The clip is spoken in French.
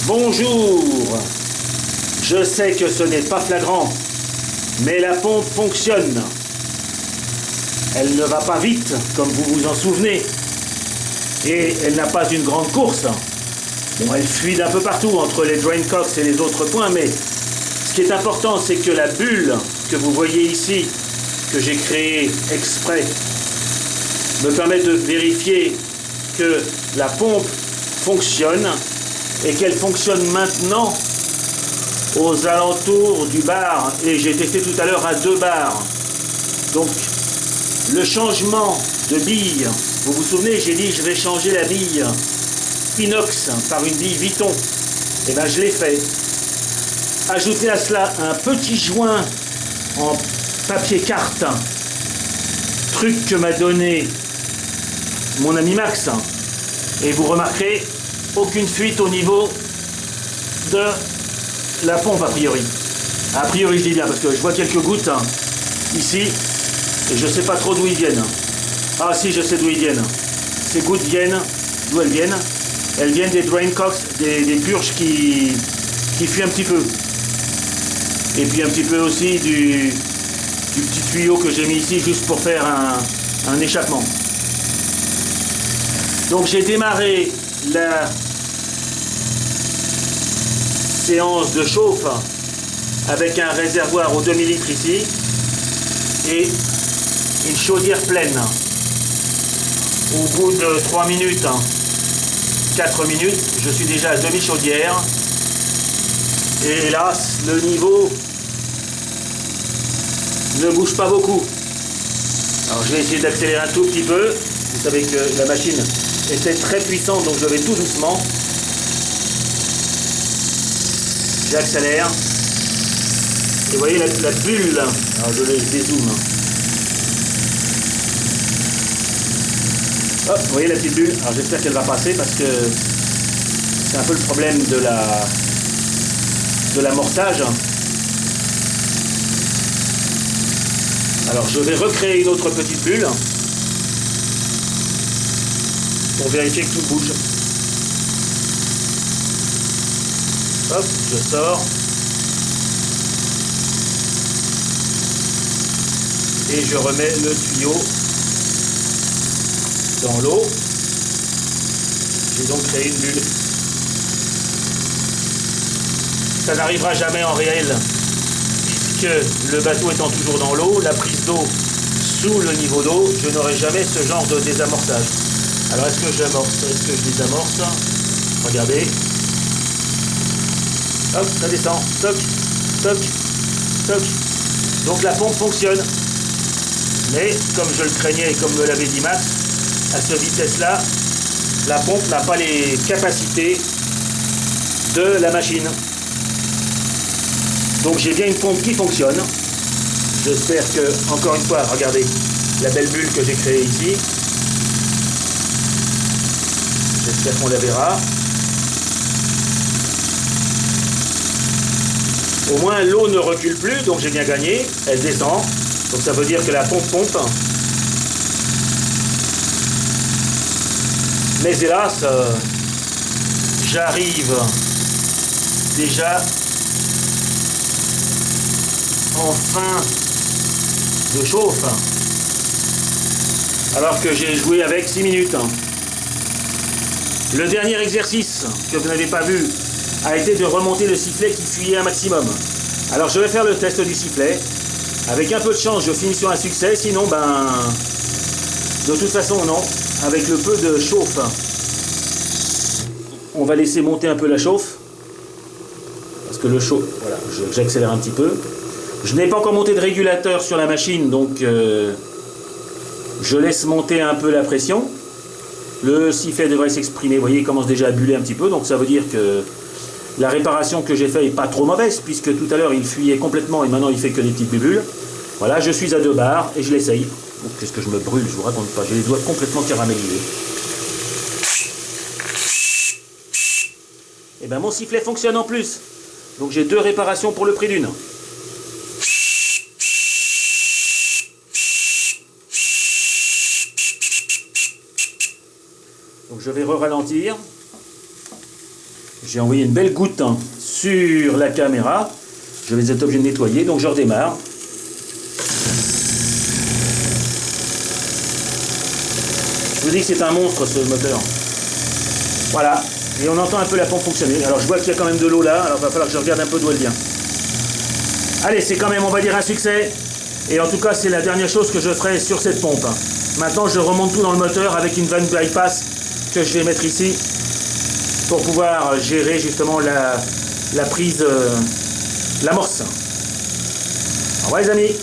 Bonjour. Je sais que ce n'est pas flagrant, mais la pompe fonctionne. Elle ne va pas vite, comme vous vous en souvenez. Et elle n'a pas une grande course. Bon, elle fuit d'un peu partout entre les drain cocks et les autres points, mais ce qui est important, c'est que la bulle que vous voyez ici, que j'ai créée exprès, me permet de vérifier que la pompe fonctionne et qu'elle fonctionne maintenant aux alentours du bar. Et j'ai testé tout à l'heure à 2 bars. Donc, le changement de bille, vous vous souvenez, j'ai dit je vais changer la bille inox par une bille Viton. Et bien je l'ai fait. Ajoutez à cela un petit joint en papier carte, truc que m'a donné mon ami Max, et vous remarquerez aucune fuite au niveau de la pompe a priori. A priori je dis bien parce que je vois quelques gouttes ici et je sais pas trop d'où ils viennent. Ah si, je sais d'où ils viennent. Ces gouttes viennent, d'où elles viennent? Elles viennent des drain cocks, des purges qui fuient un petit peu. Et puis un petit peu aussi du petit tuyau que j'ai mis ici juste pour faire un échappement. Donc j'ai démarré la séance de chauffe avec un réservoir aux 2000 litres ici et une chaudière pleine. Au bout de 3 minutes, 4 minutes, je suis déjà à demi-chaudière. Et hélas, le niveau ne bouge pas beaucoup. Alors je vais essayer d'accélérer un tout petit peu. Vous savez que la machine était très puissante, donc je vais tout doucement. J'accélère. Et vous voyez la bulle, alors je dézoome. Hop, vous voyez la petite bulle. Alors j'espère qu'elle va passer parce que c'est un peu le problème de l'amorçage. Alors je vais recréer une autre petite bulle pour vérifier que tout bouge. Hop, je sors. Et je remets le tuyau dans l'eau. J'ai donc créé une bulle. Ça n'arrivera jamais en réel, puisque le bateau étant toujours dans l'eau, la prise d'eau sous le niveau d'eau, je n'aurai jamais ce genre de désamorçage. Alors est-ce que j'amorce? Est-ce que je désamorce? Regardez. Hop, ça descend. Toc, toc, toc. Donc la pompe fonctionne. Mais comme je le craignais et comme me l'avait dit Max, à cette vitesse-là, la pompe n'a pas les capacités de la machine. Donc j'ai bien une pompe qui fonctionne. J'espère que, encore une fois, regardez la belle bulle que j'ai créée ici. J'espère qu'on la verra. Au moins l'eau ne recule plus, donc j'ai bien gagné. Elle descend. Donc ça veut dire que la pompe pompe. Mais hélas, j'arrive déjà en fin de chauffe. Alors que j'ai joué avec 6 minutes. Le dernier exercice que vous n'avez pas vu a été de remonter le sifflet qui fuyait un maximum. Alors je vais faire le test du sifflet. Avec un peu de chance, je finis sur un succès. Sinon, de toute façon, non. Avec le peu de chauffe, on va laisser monter un peu la chauffe. Parce que le chauffe, voilà, j'accélère un petit peu. Je n'ai pas encore monté de régulateur sur la machine, donc je laisse monter un peu la pression. Le sifflet devrait s'exprimer, vous voyez, il commence déjà à buller un petit peu, donc ça veut dire que la réparation que j'ai faite n'est pas trop mauvaise, puisque tout à l'heure il fuyait complètement et maintenant il fait que des petites bulles. Voilà, je suis à 2 bars et je l'essaye. Qu'est-ce que je me brûle, je vous raconte pas, j'ai les doigts complètement caramélisés. Et bien mon sifflet fonctionne en plus, donc j'ai 2 réparations pour le prix d'une. Donc je vais re-ralentir. J'ai envoyé une belle goutte sur la caméra. Je vais être obligé de nettoyer, donc je redémarre. Je vous dis que c'est un monstre ce moteur. Voilà, et on entend un peu la pompe fonctionner. Alors je vois qu'il y a quand même de l'eau là, alors il va falloir que je regarde un peu d'où elle vient. Allez, c'est quand même, on va dire, un succès. Et en tout cas, c'est la dernière chose que je ferai sur cette pompe. Maintenant, je remonte tout dans le moteur avec une vanne bypass que je vais mettre ici pour pouvoir gérer justement la prise, l'amorce. Au revoir les amis.